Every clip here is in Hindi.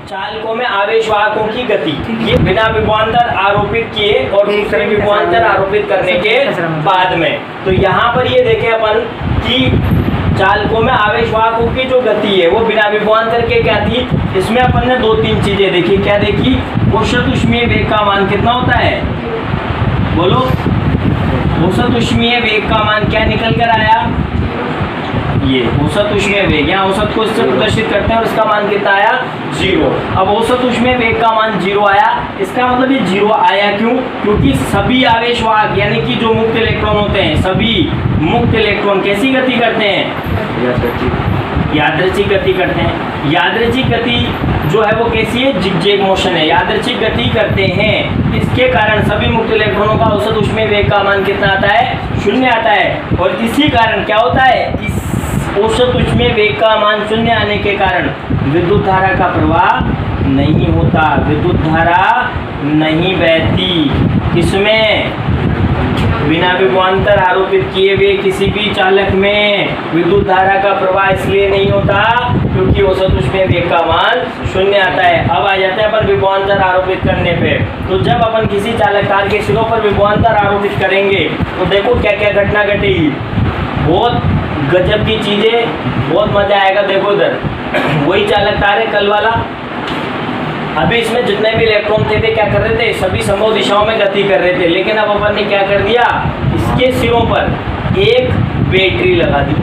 चालकों में आवेशवाहकों की गति, ये बिना विभवांतर आरोपित किए और दूसरे विभवांतर आरोपित करने के बाद में। तो यहाँ पर ये देखें अपन कि चालकों में आवेशवाहकों की जो गति है वो बिना विभवांतर के क्या थी। इसमें अपन ने दो तीन चीजें देखी। क्या देखी? औसत ऊष्मीय वेग का मान कितना होता है, बोलो। औसत ऊष्मीय वेग का मान क्या निकल कर आया, ये औसत ऊष्मीय वेग। यहाँ औसत को इससे प्रदर्शित करते हैं और इसका मान कितना आया, 0। अब औसत ऊष्मीय वेग का मान 0 आया, इसका मतलब ये 0 आया क्यों? क्योंकि सभी आवेशवाहक यानी कि जो मुक्त इलेक्ट्रॉन होते हैं, सभी मुक्त इलेक्ट्रॉन कैसी गति करते हैं, यादृच्छिक गति करते हैं। यादृच्छिक गति जो है वो कैसी है, जिगजैग मोशन है, यादृच्छिक गति करते हैं। इसके कारण सभी मुक्त इलेक्ट्रॉनों का औसत ऊष्मीय वेग का मान कितना आता है, 0 आता है। और इसी कारण क्या होता है, इस औसत ऊष्मीय वेग का मान 0 आने के कारण विद्युत धारा का प्रवाह नहीं होता, विद्युत धारा नहीं बहती। इसमें बिना विभवांतर आरोपित किए हुए किसी भी चालक में विद्युत धारा का प्रवाह इसलिए नहीं होता क्योंकि औसत ऊष्मीय वेग का मान 0 आता है। अब आ जाते हैं अपन विभवांतर आरोपित करने पे। तो जब अपन किसी चालक तार के सिरों पर विभवांतर आरोपित करेंगे तो देखो क्या क्या घटना घटेगी, बहुत गजब की चीजें, बहुत मजा आएगा। देखो इधर वही चालक तार है कल वाला, अभी इसमें जितने भी इलेक्ट्रॉन थे वे क्या कर रहे थे, सभी संभव दिशाओं में गति कर रहे थे। लेकिन अब अपन ने क्या कर दिया, इसके सिरों पर एक बैटरी लगा दी,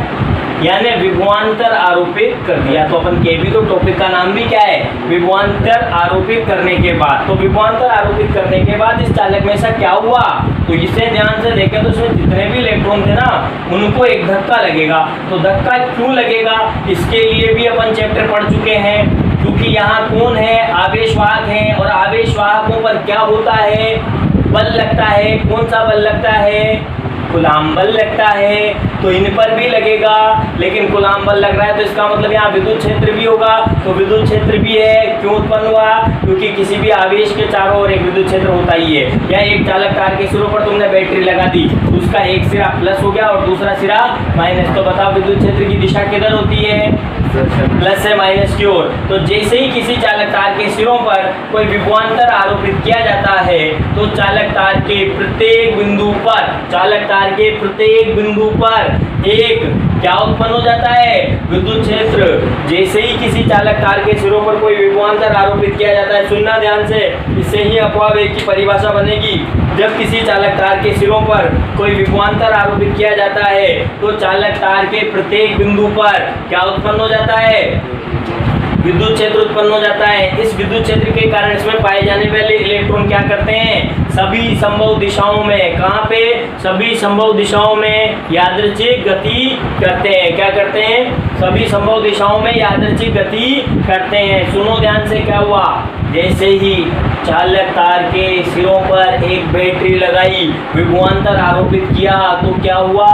यानी विभवांतर आरोपित कर दिया। तो अपन के भी तो टॉपिक का नाम भी क्या है, विभवांतर आरोपित करने के बाद। तो विभवांतर आरोपित करने के बाद इस चालक में ऐसा क्या हुआ, तो इसे ध्यान से देखें तो इसमें जितने भी इलेक्ट्रॉन थे ना उनको एक धक्का लगेगा। तो धक्का क्यों लगेगा, इसके लिए भी अपन चैप्टर पढ़ चुके हैं। क्योंकि यहाँ कौन है, आवेशवाहक हैं, और आवेशवाहकों पर क्या होता है, बल लगता है। कौन सा बल लगता है, कूलाम्ब बल लगता है। तो इन पर भी लगेगा, लेकिन कूलाम्ब बल लग रहा है तो इसका मतलब यहाँ विद्युत क्षेत्र भी होगा। तो विद्युत क्षेत्र भी है, क्यों उत्पन्न हुआ, क्योंकि किसी भी आवेश के चारों ओर एक विद्युत क्षेत्र होता ही है। या एक चालक तार के सिरों पर तुमने बैटरी लगा दी, उसका एक सिरा प्लस हो गया और दूसरा सिरा माइनस। तो बताओ विद्युत क्षेत्र की दिशा किधर होती है, प्लस से माइनस की ओर। तो जैसे ही किसी चालक तार के सिरों पर कोई विभवांतर आरोपित किया जाता है तो चालक तार के प्रत्येक बिंदु पर, चालक तार के प्रत्येक बिंदु पर एक क्या उत्पन्न हो जाता है, विद्युत क्षेत्र। जैसे ही किसी चालक तार के सिरों पर कोई विभवांतर आरोपित किया जाता है, सुनना ध्यान से, इससे ही अपवाह वेग की परिभाषा बनेगी। जब किसी चालक तार के सिरों पर कोई विभवांतर आरोपित किया जाता है तो चालक तार के प्रत्येक बिंदु पर क्या उत्पन्न हो जाता है, विद्युत क्षेत्र उत्पन्न हो जाता है। इस विद्युत क्षेत्र के कारण इसमें पाए जाने वाले इलेक्ट्रॉन क्या करते हैं, सभी संभव दिशाओं में, कहाँ पे, सभी संभव दिशाओं में यादृच्छिक गति करते हैं। क्या करते हैं, सभी संभव दिशाओं में यादृच्छिक गति करते हैं। सुनो ध्यान से, क्या हुआ, जैसे ही चालक तार के सिरों पर एक बैटरी लगाई, विभवांतर आरोपित किया, तो क्या हुआ,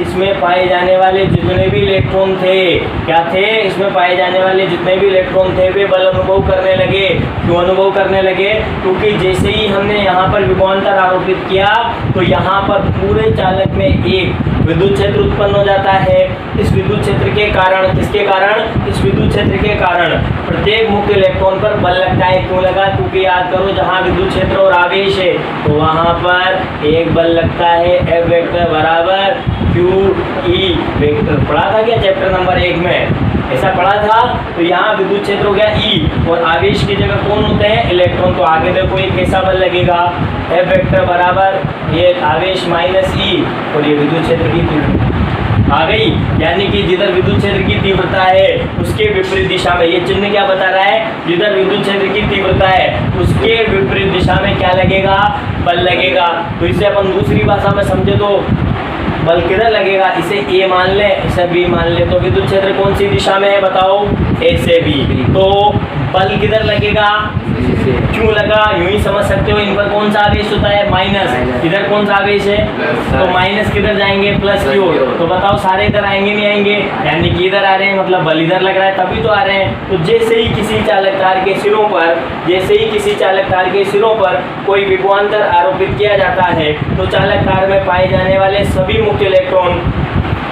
इसमें पाए जाने वाले जितने भी इलेक्ट्रॉन थे, क्या थे, इसमें पाए जाने वाले जितने भी इलेक्ट्रॉन थे वे बल अनुभव करने लगे। क्यों अनुभव करने लगे, क्योंकि जैसे ही हमने यहाँ पर विभवांतर आरोपित किया तो यहाँ पर पूरे चालक में एक विद्युत क्षेत्र उत्पन्न हो जाता है। इस विद्युत क्षेत्र के कारण, किसके कारण, इस विद्युत क्षेत्र के कारण प्रत्येक मुक्त इलेक्ट्रॉन पर बल लगता है। क्यों लगा, क्योंकि याद करो जहाँ विद्युत क्षेत्र और आवेश है तो वहाँ पर एक बल लगता है, F वेक्टर बराबर QE वेक्टर। पढ़ा था क्या चैप्टर नंबर 1 में, ऐसा पढ़ा था। तो यहाँ विद्युत क्षेत्र हो गया E और आवेश की जगह कौन होते हैं, इलेक्ट्रॉन। तो आगे देखो ये कैसा बल लगेगा, F वेक्टर बराबर ये आवेश माइनस E और ये विद्युत क्षेत्र की तीव्रता आ गई। यानी कि जिधर विद्युत क्षेत्र की तीव्रता है उसके विपरीत दिशा में, ये चिन्ह क्या बता रहा है, जिधर विद्युत क्षेत्र की तीव्रता है उसके विपरीत दिशा में क्या लगेगा, बल लगेगा। तो इसे अपन दूसरी भाषा में समझे तो बल किधर लगेगा, इसे A मान ले, इसे B मान ले। तो विद्युत क्षेत्र कौन सी दिशा में है बताओ, A से B। तो बल किधर लगेगा, क्यों लगा, यूं ही समझ सकते हो। इन पर कौन सा आवेश होता है, माइनस। इधर कौन सा आवेश है, तो माइनस किधर जाएंगे, प्लस की ओर। तो बताओ सारे इधर आएंगे नहीं आएंगे, यानी कि इधर आ रहे हैं, मतलब बल इधर लग रहा है तभी तो आ रहे हैं। तो जैसे ही किसी चालक तार के सिरों पर, जैसे ही किसी चालक तार के सिरों पर कोई विभवांतर आरोपित किया जाता है तो चालक तार में पाए जाने वाले सभी मुक्त इलेक्ट्रॉन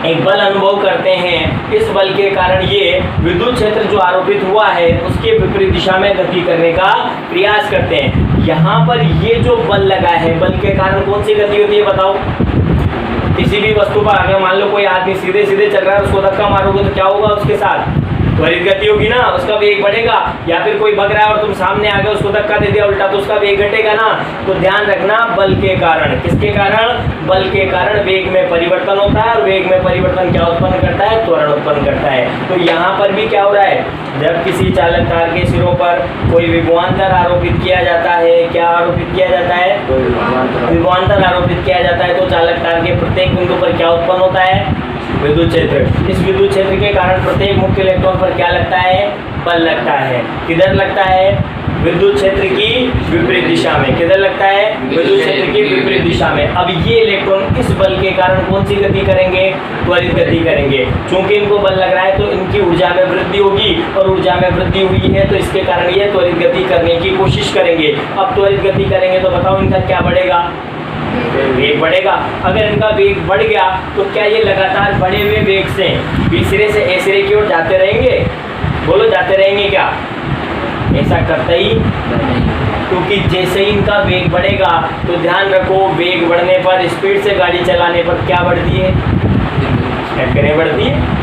एक बल अनुभव करते हैं, इस बल के कारण ये विद्युत क्षेत्र जो आरोपित हुआ है उसके विपरीत दिशा में गति करने का प्रयास करते हैं। यहाँ पर ये जो बल लगा है, बल के कारण कौन सी गति होती है बताओ? किसी भी वस्तु पर अगर मान लो कोई आदमी सीधे सीधे चल रहा है, उसको धक्का मारोगे तो क्या होगा उसके साथ? त्वरित गति होगी ना, उसका वेग बढ़ेगा। या फिर कोई भग रहा है और तुम सामने आ गए, उसको धक्का दे दिया उल्टा, तो उसका वेग घटेगा ना। तो ध्यान रखना, बल के कारण, किसके कारण? बल के कारण वेग में परिवर्तन होता है, और वेग में परिवर्तन क्या उत्पन्न करता है? त्वरण उत्पन्न करता है। तो यहाँ पर भी क्या हो रहा है, जब किसी चालक तार के सिरों पर कोई विभवांतर आरोपित किया जाता है, क्या आरोपित किया जाता है? विभवांतर आरोपित किया जाता है, तो चालक तार के प्रत्येक बिंदु पर क्या उत्पन्न होता है? विद्युत क्षेत्र। इस विद्युत क्षेत्र के कारण प्रत्येक मुख्य इलेक्ट्रॉन पर क्या लगता है? बल लगता है। किधर लगता है? विद्युत क्षेत्र की विपरीत दिशा में। किधर लगता है? विद्युत क्षेत्र की विपरीत दिशा में। अब ये इलेक्ट्रॉन इस बल के कारण कौन सी गति करेंगे? त्वरित गति करेंगे। चूंकि इनको बल लग रहा है तो इनकी ऊर्जा में वृद्धि होगी, और ऊर्जा में वृद्धि हुई है तो इसके कारण ये त्वरित गति करने की कोशिश करेंगे। अब त्वरित गति करेंगे तो बताओ इनका क्या बढ़ेगा? वेग बढ़ेगा। अगर इनका वेग बढ़ गया तो क्या ये लगातार बढ़े हुए वेग से बी सिरे से ए सिरे की ओर जाते रहेंगे? बोलो, जाते रहेंगे क्या? ऐसा करते ही, क्योंकि जैसे ही इनका वेग बढ़ेगा तो ध्यान रखो, वेग बढ़ने पर, स्पीड से गाड़ी चलाने पर क्या बढ़ती है? टक्करें बढ़ती है।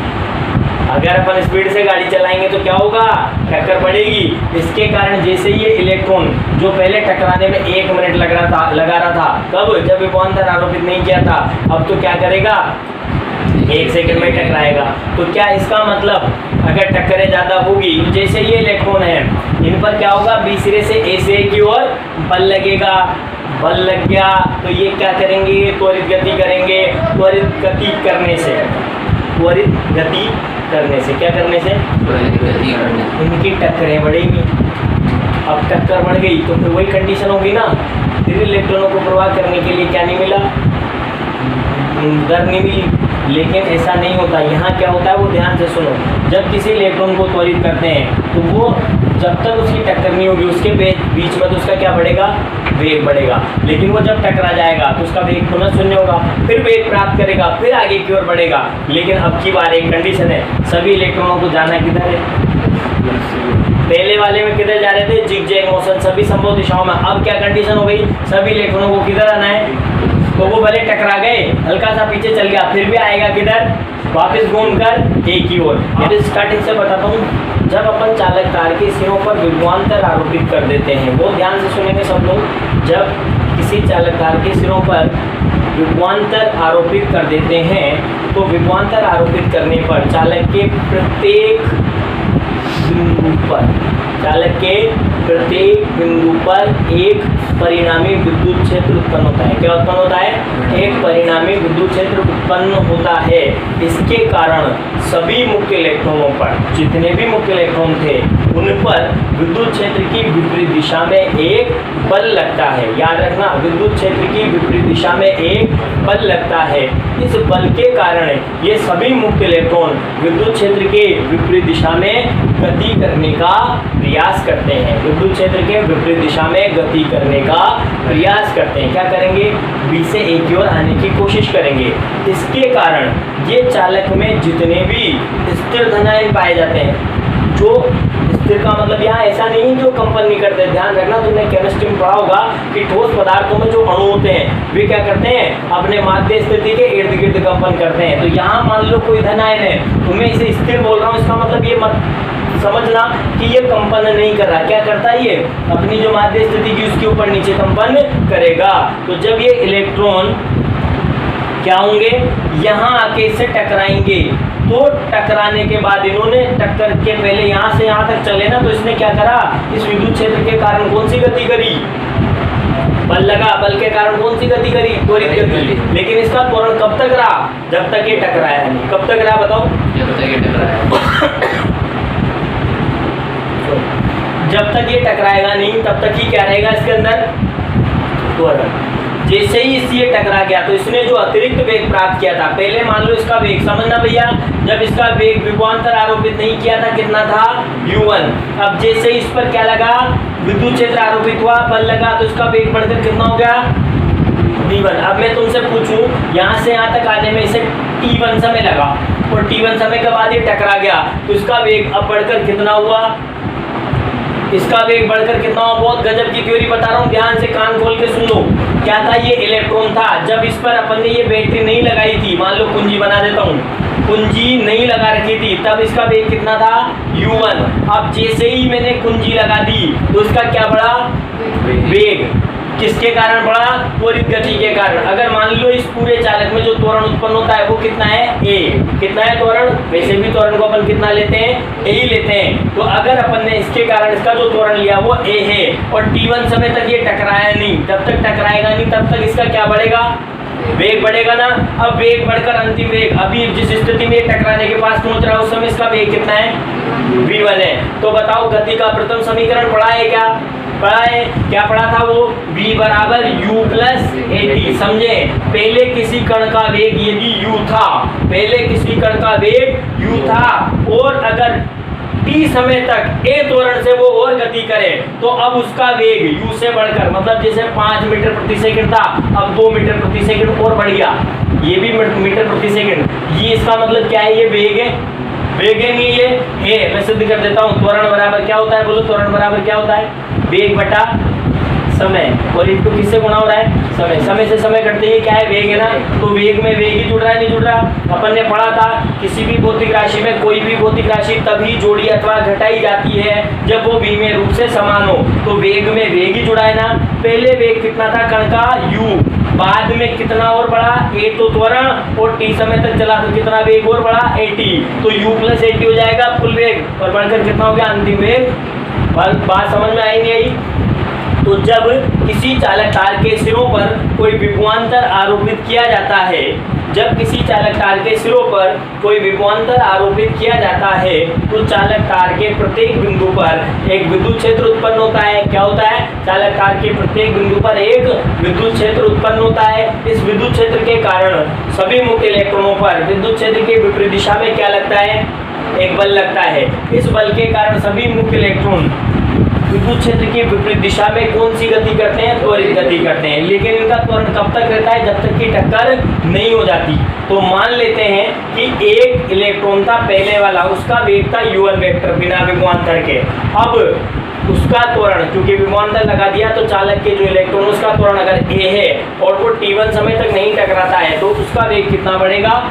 अगर अपन स्पीड से गाड़ी चलाएंगे तो क्या होगा? टक्कर बढ़ेगी। इसके कारण जैसे ये इलेक्ट्रॉन जो पहले टकराने में 1 मिनट लगा रहा था, कब? जब विभवांतर आरोपित नहीं किया था। अब तो क्या करेगा? 1 सेकंड में टकराएगा। तो क्या इसका मतलब, अगर टक्करें ज़्यादा होगी, जैसे ये इलेक्ट्रॉन है, इन पर क्या होगा? बी सिरे से ए सिरे की ओर बल लगेगा। बल लग गया तो ये क्या करेंगे? त्वरित गति करेंगे। त्वरित गति करने से, त्वरित गति करने से, क्या करने से? इनकी टक्करें बढ़ेंगी। अब टक्कर बढ़ गई तो फिर वही कंडीशन होगी ना, फिर इलेक्ट्रॉनों को प्रवाह करने के लिए क्या नहीं मिला? दर नहीं मिली। लेकिन ऐसा नहीं होता। यहाँ क्या होता है वो ध्यान से सुनो। जब किसी इलेक्ट्रॉन को त्वरित करते हैं तो वो जब तक उसकी टक्कर नहीं होगी उसके बीच में तो उसका क्या बढ़ेगा? वेग बढ़ेगा। लेकिन वो जब टकरा जाएगा तो उसका वेग पुनः शून्य होगा, फिर वेग प्राप्त करेगा, फिर आगे की ओर बढ़ेगा। लेकिन अब की बार एक कंडीशन है, सभी इलेक्ट्रॉनों को जाना किधर है? पहले वाले में किधर जा रहे थे? जिग-जैग मोशन, सभी संभव दिशाओं में। अब क्या कंडीशन हो गई? सभी इलेक्ट्रॉनों को किधर आना है? तो वो भले टकरा गए, हल्का सा पीछे चल गया, फिर भी आएगा किधर? वापस घूमकर एक ही ओर। अब स्टार्टिंग से बताता हूँ। जब अपन चालक तार के सिरों पर विभवांतर आरोपित कर देते हैं, वो ध्यान से सुनेंगे सब लोग। जब किसी चालक तार के सिरों पर विभवांतर आरोपित कर देते हैं तो विभवांतर आरोपित करने पर चालक के प्रत्येक बिंदु पर, चालक के प्रत्येक बिंदु पर एक परिणामी विद्युत क्षेत्र उत्पन्न होता है। क्या उत्पन्न होता है? एक परिणामी विद्युत क्षेत्र उत्पन्न होता है। इसके कारण सभी मुख्य इलेक्ट्रॉनों पर, जितने भी मुख्य इलेक्ट्रॉन थे उन पर विद्युत क्षेत्र की विपरीत दिशा में एक बल लगता है। याद रखना, विद्युत क्षेत्र की विपरीत दिशा में एक बल लगता है। इस बल के कारण ये सभी मुख्य इलेक्ट्रॉन विद्युत क्षेत्र के विपरीत दिशा में गति करने का प्रयास करते हैं। विद्युत क्षेत्र के विपरीत दिशा में गति करने का प्रयास करते हैं। क्या करेंगे? बी से ए की ओर आने की कोशिश करेंगे। इसके कारण ये चालक में जितने भी स्थिर धनायन पाए जाते हैं, जो स्थिर का मतलब यहाँ ऐसा नहीं जो कंपन नहीं करते। ध्यान रखना, तुमने केमिस्ट्री में पढ़ा होगा कि ठोस पदार्थों में जो अणु होते हैं वे क्या करते हैं? अपने माध्य स्थिति के इर्द गिर्द कंपन करते हैं। तो यहाँ मान लो कोई धनायन है, तो मैं इसे स्थिर बोल रहा हूँ, इसका मतलब ये मत समझना कि ये कंपन नहीं कर रहा। क्या करता है? ये अपनी जो माध्य स्थिति की उसके ऊपर नीचे कंपन करेगा। तो जब ये इलेक्ट्रॉन क्या होंगे? यहाँ आके इससे टकराएंगे। तो टकराने के बाद इन्होंने टक्कर के पहले यहाँ से यहाँ तक चले ना, तो इसने क्या करा? इस विद्युत क्षेत्र के कारण कौन सी गति करी? बल लगा, बल के कारण कौन सी गति करी? त्वरित गति। लेकिन इसका त्वरण कब तक रहा? जब तक ये टकराया नहीं। कब तक रहा बताओ? जब तक ये टकराया। जब तक ये टकराएगा नहीं तब तक ही क्या रहेगा इसके अंदर? त्वरण। जैसे ही इससे टकरा गया तो इसने जो अतिरिक्त वेग प्राप्त किया था, पहले मान लो इसका वेग समझना भैया, जब इसका वेग विभवांतर आरोपित नहीं किया था कितना था? u1। अब जैसे ही इस पर क्या लगा? विद्युत क्षेत्र आरोपित हुआ, बल लगा, तो इसका वेग बढ़कर कितना हो गया? v1। अब मैं तुमसे पूछूं, यहाँ से यहाँ तक आने में इसे t1 समय लगा और t1 समय के बाद ये टकरा गया, तो इसका वेग अब बढ़कर कितना हुआ, इसका वेग बढ़कर कितना हुआ। बहुत गजब की थ्योरी बता रहा हूँ, ध्यान से कान खोल के सुन लो। क्या था, ये इलेक्ट्रॉन था। जब इस पर अपन ने ये बैटरी नहीं लगाई थी, मान लो कुंजी बना देता हूँ, कुंजी नहीं लगा रखी थी, तब इसका वेग कितना था, u1। अब जैसे ही मैंने कुंजी लगा दी तो इसका क्या बढ़ा, वेग। किसके कारण बढ़ा, त्वरित गति के कारण। अगर मान लो इस पूरे चालक में जो त्वरण उत्पन्न होता है वो कितना है, a। कितना है त्वरण, वैसे भी त्वरण को अपन कितना लेते हैं, a ही लेते हैं। तो अगर अपन ने इसके कारण इसका जो त्वरण लिया वो a है और t1 समय तक ये टकराया नहीं, तब तक टकराएगा नहीं, तब तक इसका क्या बढ़ेगा, वेग बढ़ेगा ना। अब वेग बढ़कर अंतिम वेग, अभी जिस स्थिति में टकराने के पास पहुंच रहा है उस समय इसका वेग कितना है, v1 है। तो बताओ गति का प्रथम समीकरण पढ़ा है क्या, पढ़ा है, क्या पढ़ा था वो, v बराबर u प्लस at। समझे, पहले किसी कण का वेग यदि u था, पहले किसी कण का वेग u था और अगर t समय तक a त्वरण से वो और गति करे तो अब उसका वेग u से बढ़कर, मतलब जैसे 5 मीटर प्रति सेकंड था अब 2 मीटर प्रति सेकंड और बढ़ गया, ये भी मीटर प्रति सेकंड। ये इसका मतलब क्या है, ये वेग है, वेग है नहीं, ये है। मैं सिद्ध कर देता हूँ, त्वरण बराबर क्या होता है, बोलो त्वरण बराबर क्या होता है, वेग बटा समय। और इनको किससे गुणा हो रहा है, समय। समय से समय कटते ही क्या है, वेग है ना। तो वेग में वेग ही जुड़ रहा है, नहीं जुड़ रहा। अपन ने पढ़ा था किसी भी भौतिक राशि में, कोई भी भौतिक राशि तभी जोड़ी अथवा घटाई जाती है जब वो v में रूप से समान हो। तो वेग में वेग ही जुड़ा है ना। पहले वेग कितना था कण का, u, बाद में कितना और बढ़ा, a तो त्वरण, और t समय तक चला तो कितना वेग और बढ़ा, at। तो u प्लस at हो जाएगा कुल वेग, और बढ़कर कितना हो गया, अंतिम वेग। बात समझ में आई नहीं आई। तो जब किसी चालक तार के सिरों पर कोई विभवांतर आरोपित किया जाता है, जब किसी चालक तार के सिरों पर कोई विभवांतर आरोपित किया जाता है तो चालक तार के प्रत्येक बिंदु पर एक विद्युत क्षेत्र उत्पन्न होता है। क्या होता है, चालक तार के प्रत्येक बिंदु पर एक विद्युत क्षेत्र उत्पन्न होता है। इस विद्युत क्षेत्र के कारण सभी मुक्त इलेक्ट्रॉनों पर विद्युत क्षेत्र के विपरीत दिशा में क्या लगता है, एक बल लगता है। इस बल के कारण सभी मुक्त इलेक्ट्रॉन विद्युत क्षेत्र की विपरीत दिशा में कौन सी गति करते हैं, त्वरित गति करते हैं। लेकिन इनका त्वरण कब तक रहता है, जब तक कि टक्कर नहीं हो जाती। तो मान लेते हैं कि एक इलेक्ट्रॉन था पहले वाला, उसका वेग था u1 वेक्टर बिना विभवांतर के। अब उसका त्वरण, क्योंकि विभवांतर लगा दिया तो चालक के जो इलेक्ट्रॉन उसका त्वरण अगर a है और वो t1 समय तक नहीं टकराता है तो उसका वेग कितना बढ़ेगा,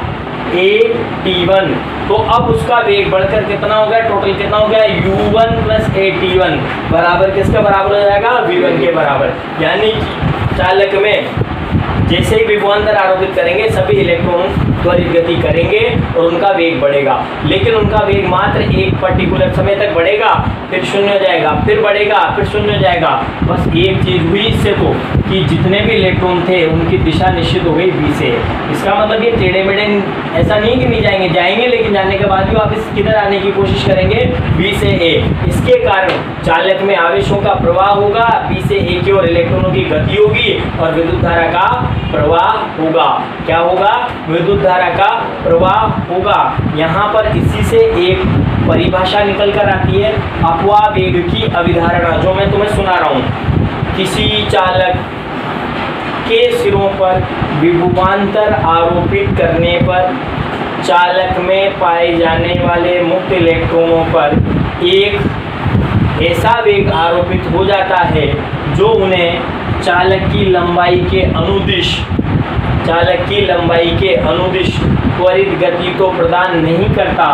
at1। तो अब उसका वेग बढ़कर कितना हो गया, टोटल कितना हो गया, u1 प्लस at1 बराबर किसके बराबर हो जाएगा, v1 के बराबर। यानी कि चालक में जैसे ही विभवांतर आरोपित करेंगे सभी इलेक्ट्रॉन त्वरित गति करेंगे और उनका वेग बढ़ेगा। लेकिन उनका वेग मात्र एक पर्टिकुलर समय तक बढ़ेगा, फिर शून्य हो जाएगा, फिर बढ़ेगा, फिर शून्य हो जाएगा। बस एक चीज हुई इससे तो कि जितने भी इलेक्ट्रॉन थे उनकी दिशा निश्चित हो गई v से। इसका मतलब ये टेढ़े मेढ़े ऐसा नहीं कि नहीं जाएंगे, जाएंगे, लेकिन जाने के बाद भी वापस किधर आने की कोशिश करेंगे, v से a। इसके कारण चालक में आवेशों का प्रवाह होगा, v से a की ओर इलेक्ट्रॉनों की गति होगी और विद्युत धारा का प्रवाह होगा। क्या होगा, विद्युत धारा का प्रवाह होगा। यहाँ पर इसी से एक परिभाषा निकल कर आती है, अपवाह वेग की अभिधारणा, जो मैं तुम्हें सुना रहा हूँ। किसी चालक के सिरों पर विभवांतर आरोपित करने पर चालक में पाए जाने वाले मुक्त इलेक्ट्रॉनों पर एक ऐसा वेग आरोपित हो जाता है जो उन्हें चालक की लंबाई के अनुदिश त्वरित गति तो प्रदान नहीं करता,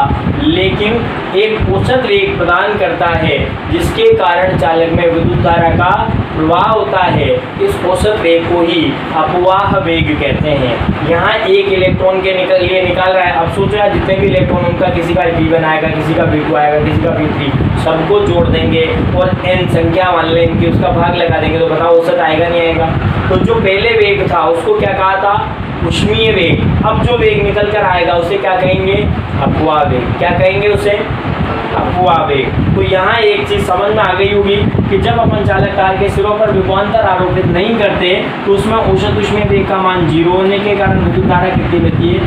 लेकिन एक औसत वेग प्रदान करता है जिसके कारण चालक में विद्युत धारा का प्रवाह होता है। इस औसत वेग को ही अपवाह वेग कहते हैं। यहाँ एक इलेक्ट्रॉन के लिए निकाल रहा है। अब सोच रहा है जितने भी इलेक्ट्रॉन उनका किसी का v1 आएगा, किसी का v2 आएगा, किसी का v3, सबको जोड़ देंगे और n संख्या मान लें इनकी, उसका भाग लगा देंगे तो बताओ औसत आएगा नहीं आएगा। तो जो पहले वेग था उसको क्या कहा था, ऊष्मीय वेग। अब जो वेग निकल कर आएगा उसे क्या कहेंगे, अपवाह वेग। क्या कहेंगे उसे, अपवाह वेग। तो यहाँ एक चीज समझ में आ गई होगी कि जब अपन चालक तार के सिरों पर विभवांतर आरोपित नहीं करते तो उसमें औसत ऊष्मीय वेग का मान 0 होने के कारण विद्युत धारा कितनी बहती है,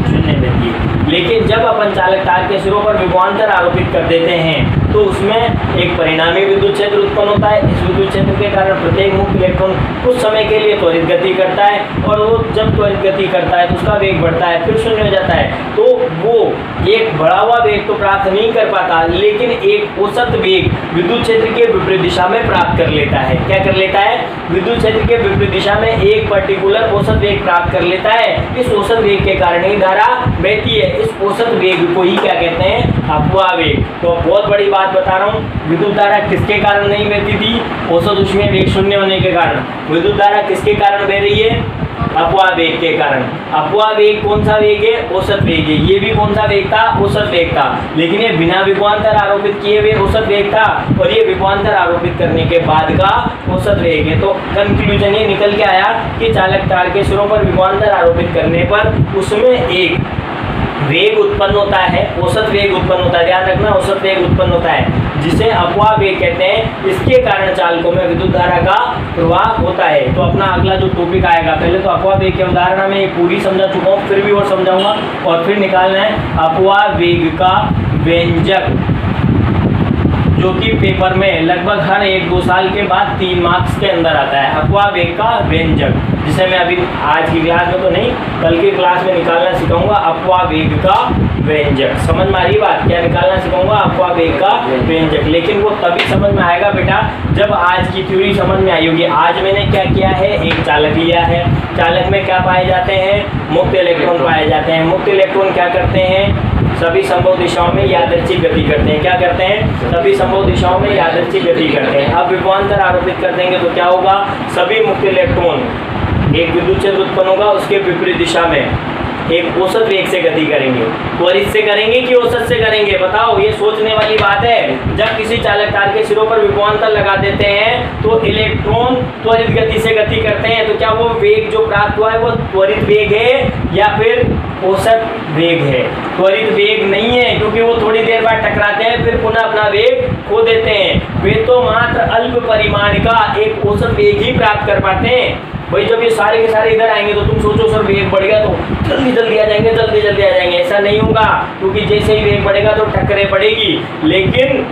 0 बहती है। लेकिन जब अपन चालक तार के सिरों पर विभवांतर आरोपित कर देते हैं तो उसमें एक परिणामी विद्युत क्षेत्र उत्पन्न होता है। इस विद्युत क्षेत्र के कारण प्रत्येक मुक्त इलेक्ट्रॉन कुछ समय के लिए त्वरित गति करता है, और वो जब त्वरित गति करता है तो उसका वेग बढ़ता है, फिर शून्य हो जाता है। तो वो एक बढ़ा हुआ वेग तो प्राप्त नहीं कर पाता, लेकिन एक औसत वेग विद्युत क्षेत्र के विपरीत दिशा में प्राप्त कर लेता है। क्या कर लेता है? विद्युत क्षेत्र के विपरीत दिशा में एक पर्टिकुलर औसत वेग प्राप्त कर लेता है। इस औसत वेग के कारण ही धारा बहती है। इस औसत वेग को ही क्या कहते हैं? अपवाह वेग। तो बहुत बड़ी बात बता रहा हूँ, विद्युत धारा किसके कारण नहीं बहती थी? औसत ऊष्मीय वेग शून्य होने के कारण। विद्युत धारा किसके कारण बह रही है? अपवाह वेग के कारण। अपवाह वेग कौन सा वेग है? औसत वेग है। ये भी कौन सा वेग था? औसत वेग था। लेकिन ये बिना विभवांतर आरोपित किए हुए औसत वेग था, और ये विभवांतर आरोपित करने के बाद का औसत वेग है। तो कंक्लूजन ये निकल के आया कि चालक तार के सिरों पर विभवांतर आरोपित करने पर उसमें एक वेग उत्पन्न होता है, औसत वेग उत्पन्न होता है। ध्यान रखना, औसत वेग उत्पन्न होता है, जिसे अपवाह वेग कहते हैं। इसके कारण चालकों में विद्युत धारा का प्रवाह होता है। तो अपना अगला जो टॉपिक आएगा, पहले तो अपवाह वेग के उदाहरण में पूरी समझा चुका हूँ, फिर भी और समझाऊंगा, और फिर निकालना है अपवाह वेग का व्यंजक, जो कि पेपर में लगभग हर 1-2 साल के बाद 3 मार्क्स के अंदर आता है। अपवाह वेग का व्यंजक, जिसे मैं अभी आज की क्लास में तो नहीं, कल की क्लास में निकालना सिखाऊंगा। अपवाह वेग का व्यंजक, समझ में आ रही बात? क्या निकालना सिखाऊंगा? अपवाह वेग का व्यंजक। लेकिन वो तभी समझ में आएगा बेटा जब आज की थ्योरी समझ में आई होगी। आज मैंने क्या किया है? एक चालक लिया है। चालक में क्या पाए जाते हैं? मुक्त इलेक्ट्रॉन पाए जाते हैं। मुक्त इलेक्ट्रॉन क्या करते हैं? सभी संभव दिशाओं में यादृच्छिक गति करते हैं। क्या करते हैं? सभी संभव दिशाओं में यादृच्छिक गति करते हैं। अब विभवांतर आरोपित कर देंगे तो क्या होगा? सभी मुक्त इलेक्ट्रॉन एक विद्युत क्षेत्र उत्पन्न होगा, उसके विपरीत दिशा में एक औसत वेग से गति करेंगे। त्वरित से करेंगे कि औसत से करेंगे? बताओ, ये सोचने वाली बात है। जब किसी चालक तार के सिरों पर विभवांतर लगा देते हैं तो इलेक्ट्रॉन त्वरित गति से गति करते हैं, तो क्या वो वेग जो प्राप्त हुआ है वो त्वरित वेग है या फिर औसत वेग है? त्वरित वेग नहीं है, क्योंकि वो थोड़ी देर बाद टकराते हैं, फिर पुनः अपना वेग खो देते हैं। वे तो मात्र अल्प परिमाण का एक औसत वेग ही प्राप्त कर पाते हैं। भाई जब ये सारे के सारे इधर आएंगे तो तुम सोचो सर वेग बढ़ गया तो जल्दी जल्दी आ जाएंगे, जल्दी जल्दी आ जाएंगे। ऐसा नहीं होगा, क्योंकि जैसे ही वेग बढ़ेगा तो टक्करें पड़ेगी। लेकिन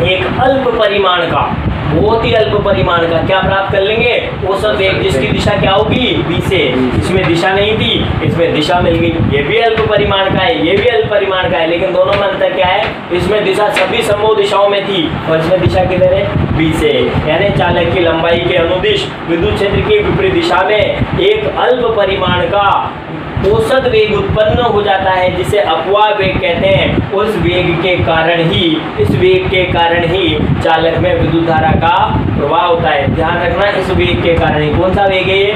एक अल्प परिमाण का, बहुत ही अल्प परिमाण का क्या प्राप्त कर लेंगे? औसत वेग, जिसकी दिशा क्या होगी? बी से। इसमें दिशा नहीं थी, इसमें दिशा मिल गई। ये भी अल्प परिमाण का है, ये भी अल्प परिमाण का है, लेकिन दोनों में अंतर क्या है? इसमें दिशा सभी संभव दिशाओं में थी, और इसमें दिशा किधर है? बी से। यानी चालक की लंबाई के अनुदिश विद्युत क्षेत्र की विपरीत दिशा में एक अल्प परिमाण का औसत वेग उत्पन्न हो जाता है, जिसे अपवाह वेग कहते हैं। उस वेग के कारण ही, इस वेग के कारण ही चालक में विद्युत धारा का प्रवाह होता है। ध्यान रखना, इस वेग के कारण ही। कौन सा वेग है ये?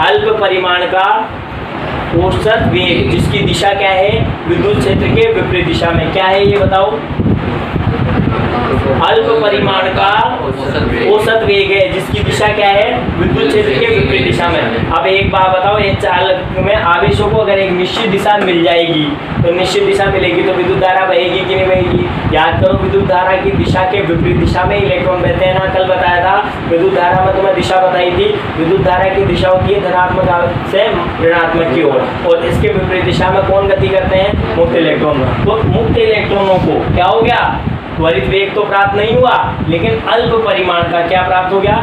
अल्प परिमाण का औसत वेग, जिसकी दिशा क्या है? विद्युत क्षेत्र के विपरीत दिशा में। क्या है ये बताओ? अल्प परिमाण का औसत वेग है, जिसकी दिशा क्या है? विद्युत क्षेत्र के विपरीत दिशा में। अब एक बात बताओ, एक चालक में आवेशों को अगर एक निश्चित दिशा मिल जाएगी, तो निश्चित दिशा मिलेगी तो विद्युत धारा बहेगी कि नहीं बहेगी? याद करो, विद्युत धारा की दिशा के विपरीत दिशा में इलेक्ट्रॉन बहते हैं ना। कल बताया था, विद्युत धारा में तुम्हें दिशा बताई थी। विद्युत धारा की दिशा होती है धनात्मक से ऋणात्मक की ओर, और इसके विपरीत दिशा में कौन गति करते हैं? मुक्त इलेक्ट्रॉन। तो मुक्त इलेक्ट्रॉनों को क्या हो गया? त्वरित वेग तो प्राप्त नहीं हुआ, लेकिन अल्प परिमाण का क्या प्राप्त हो गया?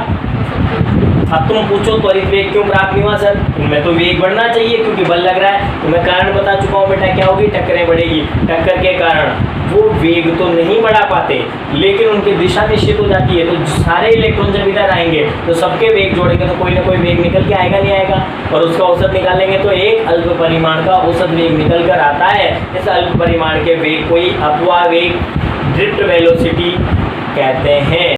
अब तुम पूछो त्वरित वेग क्यों प्राप्त नहीं हुआ सर? इनमें तो वेग बढ़ना चाहिए, क्योंकि बल लग रहा है। तो मैं कारण बता चुका हूँ बेटा, क्या होगी? टक्करें बढ़ेगी। टक्कर के कारण वो वेग तो नहीं बढ़ा पाते, लेकिन उनकी दिशा निश्चित हो जाती है। तो सारे इलेक्ट्रॉन जब इधर आएंगे तो सबके वेग जोड़ेंगे तो कोई ना कोई वेग निकल के आएगा, नहीं आएगा? और उसका औसत निकालेंगे तो एक अल्प परिमाण का औसत वेग निकल कर आता है। इस अल्प परिमाण के वेग को ही अपवाह वेग, ड्रिफ्ट वेलोसिटी कहते हैं।